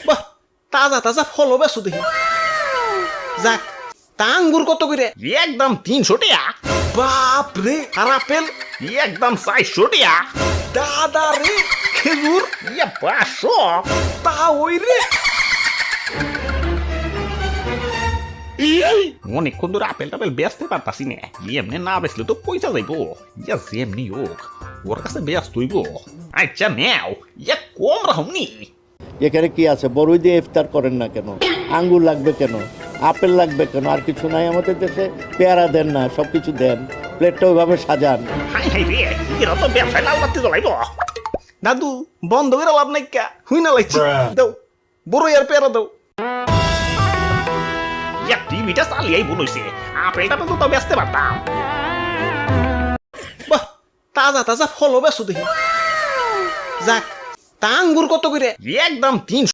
বাহ, তাজা তাজা ফলও বেছো দেখি। যাক, তা আঙ্গুর কত করে? একদম 300 টাকা। বাপ রে, আর আপেল? একদম 400 টাকা। দাদা রে, খেজুর? 500। তা ওই রে। অনেকক্ষণ ধরে আপেল টাপেল বেচতে পারতাছি না, এমনি না বেচলে তো পয়সা যাইবো। যেমনি হোক ওর কাছে ব্যস্ত হইব। আচ্ছা নেও, কম রাহমনি। এখানে কি আছে? বড়ই দিয়ে ইফতার করেন না কেন? আঙ্গুর লাগবে কেন? আপেল লাগবে কেন? আর কিছু নাই আমাদের দেশে? পেয়ারা দেন না, সব কিছু দেন, প্লেটটা ওইভাবে সাজান। হাই হাই রে, এরা তো ব্যবসায় লাল বাতি জ্বলাইব। দাদু, বন্ধ করে লাভ নাই কা, হুই না লাগছি। দাও, বড় আর পেয়ারা দাও। টিভিটা চালিয়েই বলছে, আপেল টাপেল তো বেচতে পারতাম। বাহ, তাজা তাজা ফলও বেছো দেখি। যাক, তা আঙ্গুর কত করে? একদম 300